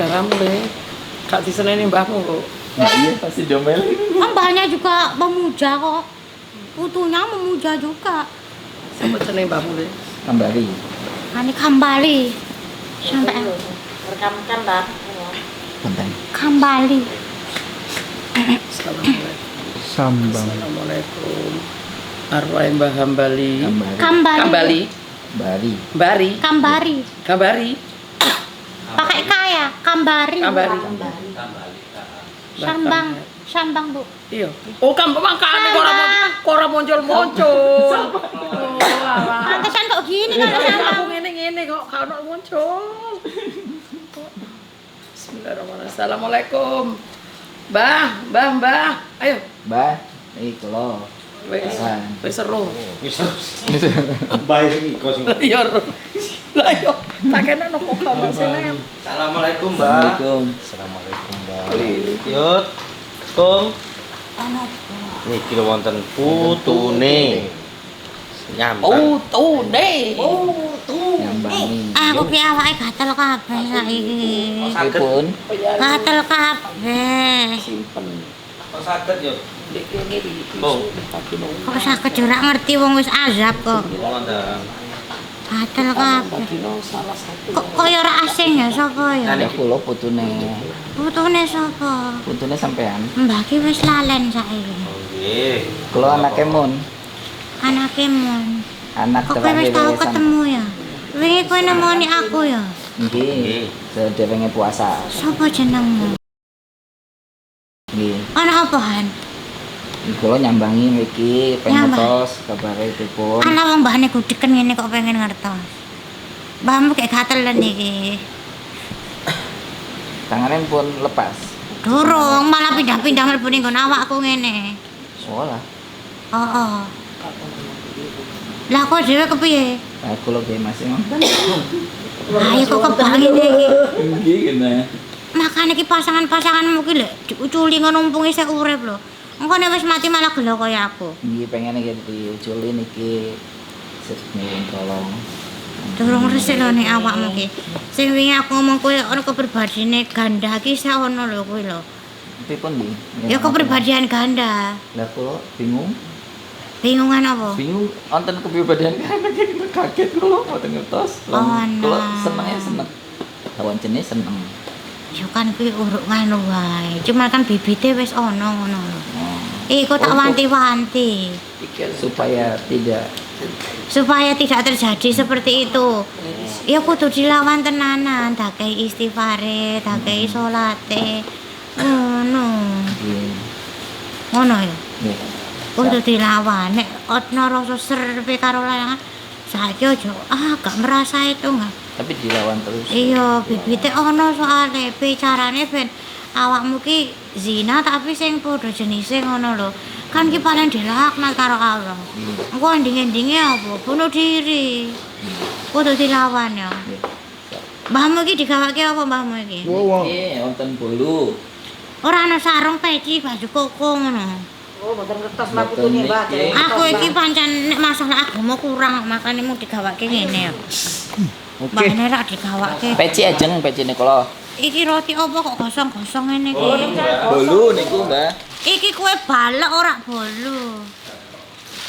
Saudaramu le. Kak diseneni mbahmu kok. Nah, iya pasti diomelin. Mbahnya juga memuja kok. Putunya memuja juga. Siapa jenenge mbahmu le? Kambari. Ani kembali. Sampai Rekamkan, Mbak. Bentar. kembali. Assalamualaikum. Sambang. Assalamualaikum. Arwah Mbah Hambali. Kembali. Bari. Bari. Kambari. Kambari. Pakai kaya. Kambari. Kambari. Sambang. Sambang, Bu. Iya. Oh, mangkane ora muncul-muncul. Pantesan kok gini kalau Aku sambang. ngene-ngene kok gak ono muncul. Bismillahirrahmanirrahim. Assalamualaikum. Mbah. Ayo. Mbah, iki kula. Wis seru. Baik iki kok sing. Iya. Lah yo, tak kena nopo kamar sene. Assalamualaikum, Mbak. Assalamualaikum. Assalamualaikum, Mbak. Yut. Kong. Niki lho wonten putune. Nyambang. Tune. Nyambangi. Aku ki awake gatel kabeh saiki. Pripun? Gatel kabeh. Simpen. Kok saged yo? Dek kene iki. Oh. Kok saged ora ngerti wong wis azab kok. Wonten. Gatel kabeh. Dino salah satu. Kok kaya ora asing ya sapa ya? Ya kula putune. Putune sapa? Putune sampean. Mbah ki wis lalen saiki. Oh nggih. Kula anake mun. Anake mun. Anak Kok kowe wis tau ketemu ya? Wingi kowe nemoni aku ya? Nggih. Sedewenge puasa. Sapa jenengmu? Nggih. Ana apahan? Kula nyambangi mriki pengen Nyambang. ngertos kabare pripun. Ana wong mbahne gudeken ngene kok pengen ngertos. Mbahmu kayak gatelen iki. Tangane pun lepas. Durung malah pindah-pindah mlebu ning nggon awakku ngene. Sekolah. Heeh. Lah kok dhewe kepiye? Aku lho ge masih ngoten. Ayo kok kebangi iki. Nggih kena. Makane iki pasangan-pasanganmu ki lek diuculi ngono mumpung isih urip lho. Engko nek wis mati malah gelo kaya aku. Nggih pengen iki diuculin iki. Nyuwun tolong. Durung resik lho ning awakmu ki. Sing wingi aku ngomong kowe ana kepribadiane ganda ki sak ono lho kowe lho. Pripun nggih? Ya kepribadian ganda. Lah kula bingung. Bingungan apa? Bingung wonten kepribadian kan kaget kula mboten ngertos. Oh, Kula nah. senenge seneng. Lawan jenis seneng. Ya kan kuwi uruk ngono wae. Cuma kan bibite wis ono ngono lho. Oh. Iku tak wanti-wanti Supaya tidak supaya tidak terjadi seperti itu. Ya kudu dilawan tenanan, dakei istighfare, dakei salate. Ngono. nggih. Ngono ya. Nggih. Kudu dilawan. Nek ana rasa serpe karo layangan, saiki aja gak merasa itu enggak. Tapi dilawan terus. Iya, bibite ono soalé carane ben awakmu ki zina tapi sing padha jenise ngono lho. Kan ki paling dilaknat karo Allah. Engko ending-endinge apa? Bunuh diri. Kudu dilawan ya. Mbahmu ki digawake apa mbahmu iki? Nggih, wonten bolu. Ora ana sarung peci baju koko ngono. Oh, mboten ngertos Mbak putune, Mbak. Mboten Aku iki pancen nek masalah agama kurang makane mu digawake ngene ya. Mbahne rak digawake. Peci ajeng pecine kula. Iki roti apa kok gosong-gosong ngene iki? Bolu niku, Mbak. Iki kue balok ora bolu.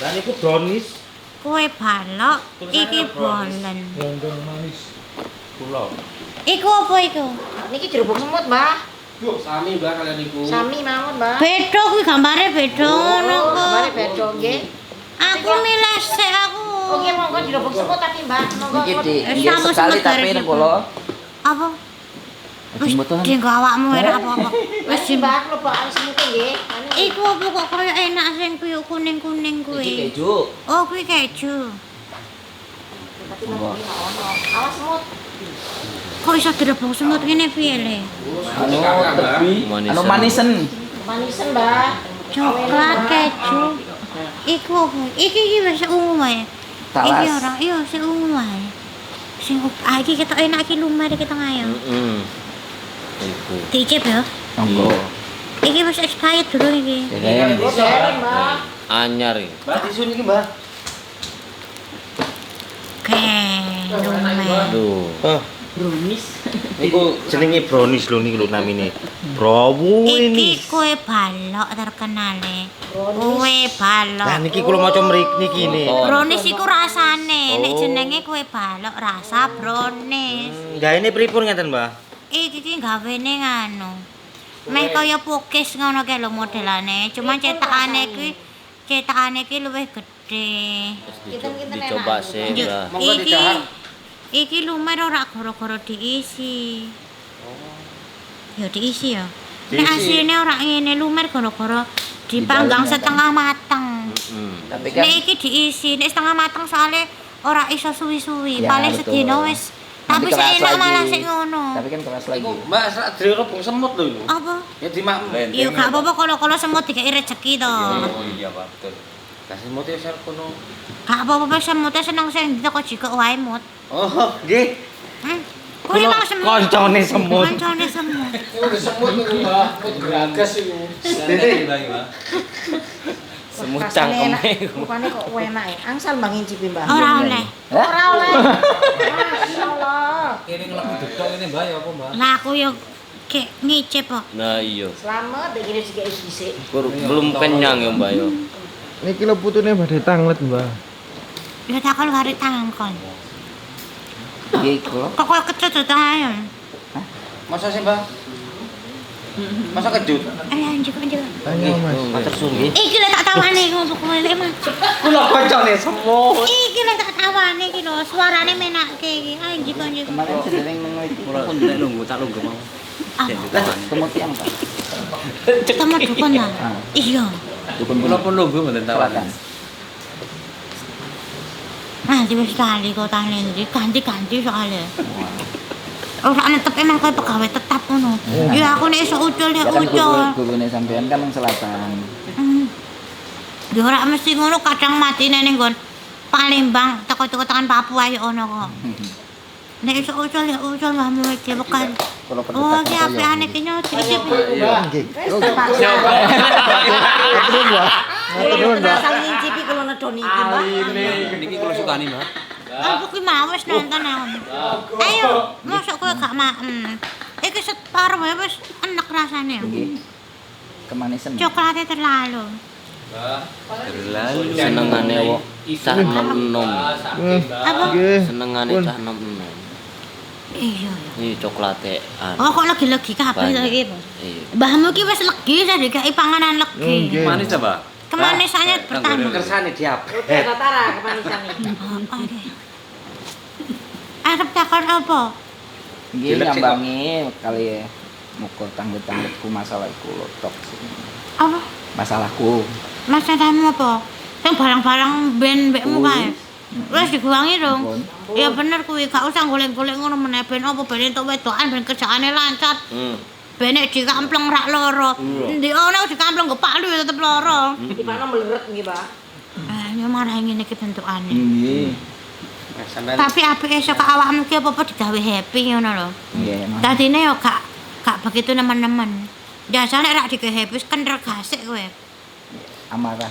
Lah niku brownies. Kue balok, iki bolen. Gondong manis. Kula. Iku apa iku? Niki jeruk semut, Mbak. Yuk, sami Mbak kalian niku. Sami mawon, Mbak. Beda kuwi gambare beda ngono Oh, kok. mari bedo nggih. Aku milih sik aku. Oh, nggih monggo jeruk semut tapi, Mbak. Monggo. Niki di Wis nggih aku sekali sempet tapi bareng nek iku. kula Apa? Wis mboten. dienggo awakmu ora apa-apa. Wis Wis Mbak, lebokan semute nggih. Anu, Iku apa kok kaya enak sing kuwi kuning-kuning Iki kuwi. keju. Oh, kuwi keju. tapi monggo ono. Awas semut. Kok iso direbus semut ngene piye le? Anu tebi, anu manisen. Manisen, Mbak. Coklat keju. Iku apa? Iki wis ungu wae. Iki Talas. ora, iya sing ungu wae. Sing iki ketok enak iki lumer kita ngayo. Heeh. Iku. Dicip ya. Monggo. Iki wis expired durung iki. Dereng. Oh, dereng, Mbak. Anyar iki. Mbak tisu niki, Mbak. Oke, lumer. Aduh. Brownies. Iku jenenge brownies lho niku lho namine. Brownies. Iki kue balok terkenale. Kue balok. Lah niki kula maca mriki ne. Brownies iku rasane, nek jenenge kue balok rasa brownies. Gaene pripun ngeten, Mbah? Iki gawene nganu. Meh kaya pukis ngono kae lho modelane, cuman cetakane iki luwih gedhe. Dicoba sih, Mbah. Iki lumer ora gara-gara diisi. Ya diisi ya. Nek asline ora ngene lumer gara-gara dipanggang setengah mateng. Tapi kan Nek iki diisi, nek setengah mateng soalnya ora iso suwi-suwi, Ya, paling betul. sedina wis. Tapi Nanti keras seenak malah lagi. sik ngono. Tapi kan keras lagi. Mbak, sak dhewe robong semut lho iku. Apa? Ya dimak. Ya gak apa-apa kalau semut dikei rezeki to. Iya, Pak, betul. Lah semut ya sar kono. Gak apa-apa semut seneng sing kok jika wae mut. Oh, nggih. Kuwi mang semut. Koncone semut. Koncone semut. Semut iku, Mbak. Semut gragas iku. Dene lagi, Mbak. Semut cangkeme. Rupane kok enak ya. Angsal Mbak ngincipi Mbak. Ora oleh. Ora oleh. Masyaallah. Kene ngelaku dedok ini Mbak ya apa Mbak? Lah aku yo kek ngicip kok. Nah, iya. Selamat iki sik dhisik. Belum kenyang ya, Mbak ya. Niki lho putune badhe tanglet Mbak. Ya takon hari tangkon. Nggih kula. Kok koyo kecut ae. Masa sih, Mbak? Masa kejut? Anjir. Ayo Mas. Matur suwun nggih. Iki lek tak tawane ngono kowe lek Mas. Kula koncone semut. Iki lek tak tawane iki lho, suarane menakke iki. Anjir. Kemarin sedereng nang itu. Kula nek nunggu tak nunggu mau. Apa? Semut yang Pak. Ketemu dukun lah. Iya. Dukun Kula pun nunggu mboten Selatan. Nanti wis kali kok tane iki ganti-ganti soalnya. Ora netep emang kowe pegawai tetap ngono. Ya aku nek iso ucul ya Ya kan ucul. gurune sampean kan nang selatan. Ya ora mesti ngono kadang matine ning nggon Palembang teko-teko tekan Papua ya ono kok. Nek iso ucul ya ucul mbahmu iki bukan. Kalau Oh, iki apikane ki nyocip. Nggih. Asal ngincipi kula nedoni iki Mbak. Niki kula sukani Mbak. Aku ki mau wis nonton aku. Ayo, mosok kowe gak maem. Iki separo wae wis enek rasane. Nggih. Kemanisan. Coklatnya terlalu. Terlalu senengane wong cah nom-nom. Apa? Nggih. Senengane cah nom-nom. Iya. Iki coklate Oh, kok lagi-lagi kabeh to iki, Bos. Iya. Mbahmu ki wis legi tadi dikai panganan legi. Nggih. Manis apa? Kemanisannya bertambah. Kersane diap. Tara kemanisan iki. Oke. Arep takon apa? Nggih nyambangi kali ya. Mukur tanglet-tangletku masalah iku lho tok. Apa? Masalahku. Masalahmu apa? Yang barang-barang ben-bekmu kae. Wis diguangi dong. Ampun. Ya bener kuwi, gak usah golek-golek ngono meneh ben apa ben entuk wedokan ben kerjaane lancar. Ben nek dikampleng rak loro. Ndi ono dikampleng go paklu ya tetep loro. Di mana meleret nggih, Pak. Ya marah ngene iki bentukane. Nggih. Tapi apike iso ke awakmu ki apa-apa digawe happy ngono lho. Nggih. Dadine yo gak begitu nemen-nemen. Biasane rak digawe happy kendel gasik kowe. Amarah.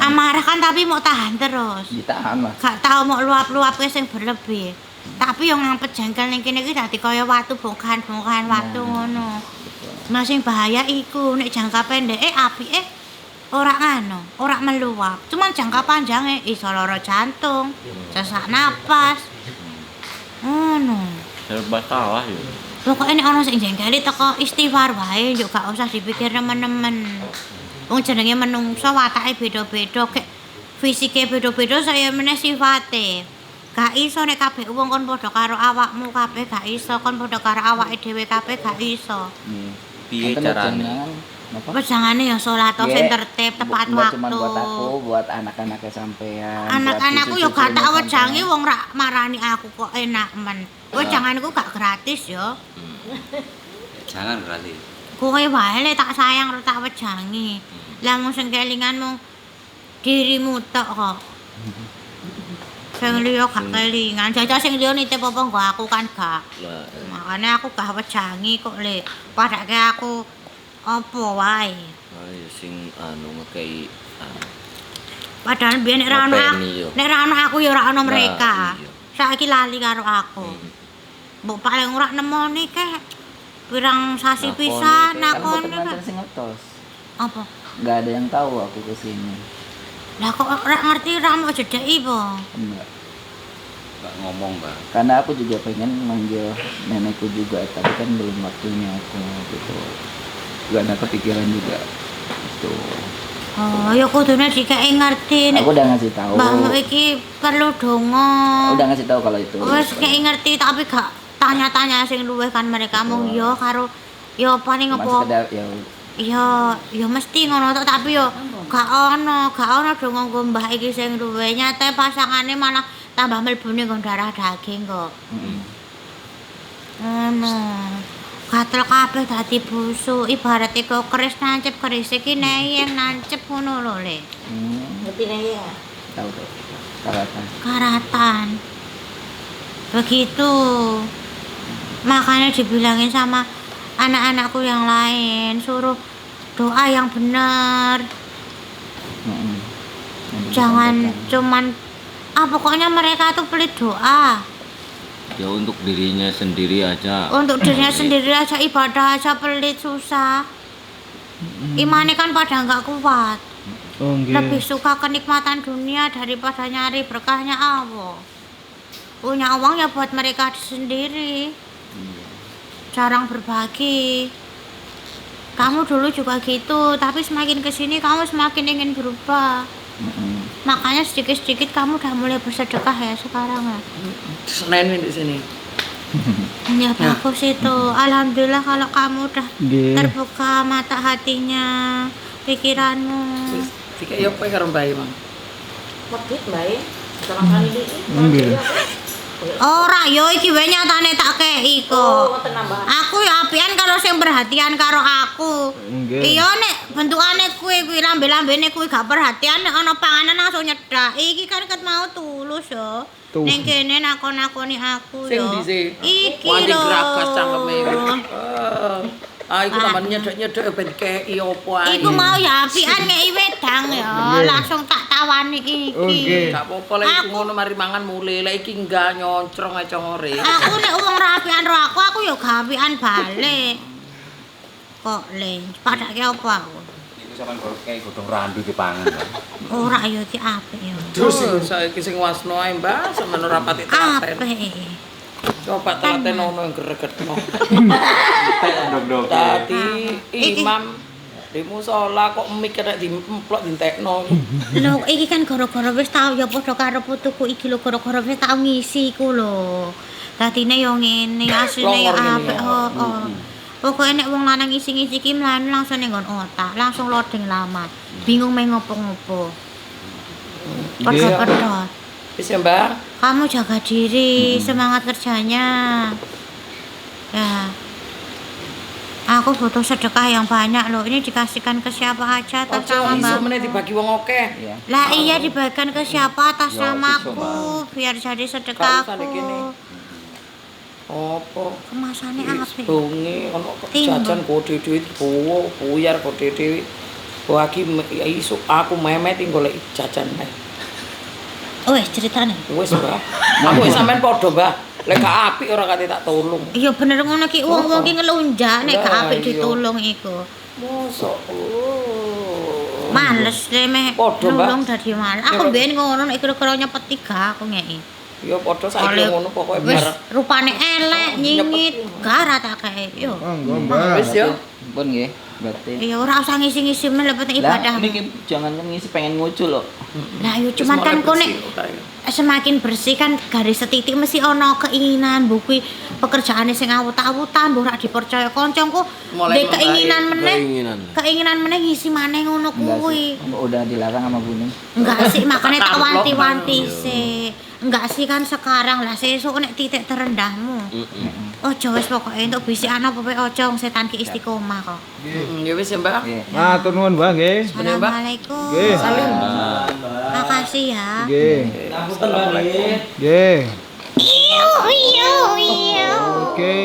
Amarah kan tapi mau tahan terus. Ditahan lah. Gak tau mau luap-luap sing berlebih. Tapi yang ngampet jengkel ning kene iki dadi kaya watu bongkahan-bongkahan watu ngono. Mas sing bahaya iku nek jangka pendeke apike ora ngono, ora meluap. Cuman jangka panjange iso lara jantung, sesak napas. Ngono. Serba salah ya. Pokoknya nek ana sing jengkeli teko istighfar wae, yo gak usah dipikir nemen-nemen. Wong jenenge menungso watake beda-beda, kek fisike beda-beda saya meneh sifate. Gak iso nek kabeh wong kon padha karo awakmu kabeh gak iso, kon padha karo awake dhewe kabeh gak iso. Nggih. Piye Enten carane? wejangan, Napa? Wejangane ya salat sing tertib tepat Buat waktu. Cuma buat aku, buat anak-anaknya sampean. Anak-anakku buat yo gak tak cucu-cucunya wejangi sampean. wong rak marani aku kok enak men. Wejanganku gak gratis yo. Jangan berarti. Kowe wae le tak sayang ora tak wejangi. Lah mung sing kelingan mung dirimu tok kok. Sing liya gak kelingan. Jajal sing liya nitip apa nggo aku kan gak. Lah, Makane aku gak wejangi kok le. Padake aku apa wae. ayo sing ngekei Padahal biyen nek ra ono Ngopeni yo. nek ra ono aku ya ora ono mereka. iya. Saiki lali karo aku. Mbok paling ora nemoni kek. Pirang sasi Nakoni, pisan Kan nakoni mboten kek. wonten sing ngetos. Apa? Nggak ada yang tahu aku kesini. Lah kok ora ngerti ra mau jedeki po? Enggak. Nggak ngomong, Mbak. Karena aku juga pengen manggil nenekku juga, tapi kan belum waktunya aku gitu. Gak ada kepikiran juga. Gitu. Oh, ya kudune dikeki ngerti nek Aku udah ngasih tahu. mbahmu iki perlu donga. Udah ngasih tahu kalau itu. Wes kei ngerti tapi gak tanya-tanya sing luwih kan mereka mung yo karo yo paling Cuma apa sekedar ya yo mesti ngono tok tapi yo gak ono donga nggo mbah iki sing luwih nyate pasangane malah tambah mlebune nggon darah daging kok. Ngono. Gatel kabeh dadi busuk, ibarate kok keris nancep keris iki nei yang nancep ngono lho Le. Ngerti nih ya. Tahu tuh. Karatan. Karatan. Begitu. Makanya dibilangin sama anak-anakku yang lain, suruh doa yang benar. Jangan cuman pokoknya mereka tuh pelit doa. Ya untuk dirinya sendiri aja. Untuk dirinya sendiri aja ibadah aja pelit susah. Imannya kan pada nggak kuat. Oh, nggih. Lebih suka kenikmatan dunia daripada nyari berkahnya Allah. Punya uang ya buat mereka sendiri. Jarang berbagi. Kamu dulu juga gitu, tapi semakin kesini kamu semakin ingin berubah. Makanya sedikit-sedikit kamu udah mulai bersedekah ya sekarang ya. Senin di sini. Ya bagus itu. Alhamdulillah kalau kamu udah Nggih. terbuka mata hatinya, pikiranmu. Dikai yo kowe karo Mbak Mang. Medit bae. Sekarang kali ini. Nggih. Ora yo iki wae nyatane tak kei Oh, kok. ngoten nambah. Aku ya apian karo sing perhatian karo aku. Nggih. Iya nek bentukane kuwi lambe-lambene kuwi gak perhatian nek ana panganan langsung nyedak. Iki kan ket mau tulus yo. Tuh. Ning kene nakon-nakoni aku Sing yo. ndi sih? Iki Wani lho. gragas cangkeme. Iku tamane nyedek-nyedek ben kei opo ae. Iku mau ya apian ngeki wedang ya, langsung tak tawani iki. Oke. Gak apa-apa lek iku ngono mari mangan mule. Lek iki enggak nyoncrong ae congore. Aku nek wong ra apian karo aku ya gak apian balik. Kok le, padake apa aku? Iku sampean kok kayak godhong randu dipangan. Ora ya iki apik ya. Terus saiki sing wasno ae, Mbak, sampean ora pati telaten. Apik. Coba telaten ono yang gregetno. Dok-dok. Tadi imam di musola kok mik nek diemplok dintekno. Lho iki kan gara-gara wis tau ya padha karo putuku iki lho gara-gara wis tau ngisi iku lho. Dadine yo ngene asline ya apik. Heeh. Pokoke nek wong lanang ngisi-ngisi iki mlane langsung ning nggon otak, langsung loading lama. Bingung meh ngopo-ngopo. Pedot-pedot. Wis ya, Mbak. Kamu jaga diri, semangat kerjanya. Ya. Aku butuh sedekah yang banyak loh. Ini dikasihkan ke siapa aja atas Ojo nama iso Mbak. meneh dibagi wong akeh. Iya. Lah iya dibagikan ke siapa atas Ya, namaku iso, biar jadi Kalau sedekahku. sana kene. Apa? Kemasannya apik. Donge ono Timbang. jajan kode duit bowo, buyar kode duit. Wagi iso aku memet golek jajan ae. Wes ceritane. Wis, Mbak. Aku wis sampean padha, Mbak. Lek gak apik ora kate tak tulung. Iya bener ngono ki wong-wong ki ngelunjak nek gak Lah, apik iya. ditulung iku. Mosok. Males le meh Padha, Mbak. nulung dadi males. Aku mbiyen ngono nek kira-kira nyepet 3 aku ngeki. Ya padha saiki ngono pokoke Wis bareng. rupane elek nyingit gara tak kae. Yo. Monggo, Mbak. Wis ya. Pun nggih, berarti. Iya ora usah ngisi-ngisi meh penting ibadah. Lah, niki jangan kan ngisi pengen ngucul loh. Lah yo cuman kan kok nek semakin bersih kan garis setitik mesti ono keinginan buku pekerjaane sing awut-awutan mbok ora dipercaya kancaku Mulai ndek Keinginan. keinginan meneh ngisi maneh ngono Enggak kuwi. sih. Udah dilarang sama Gunung. Enggak sih makanya tak Ketamplok, wanti-wanti Bang. sih. Enggak sih kan sekarang lah sesuk nek titik terendahmu. Ojo wis pokoke entuk bisikan apa wae ojo wong setan ki istiqomah kok. Ya wis ya, Mbak. Nggih. Matur nuwun, Mbak, nggih. Assalamualaikum. Nggih. Salim. Makasih ya. Nggih. Assalamualaikum. Nggih. Iyo iyo iyo. Oke.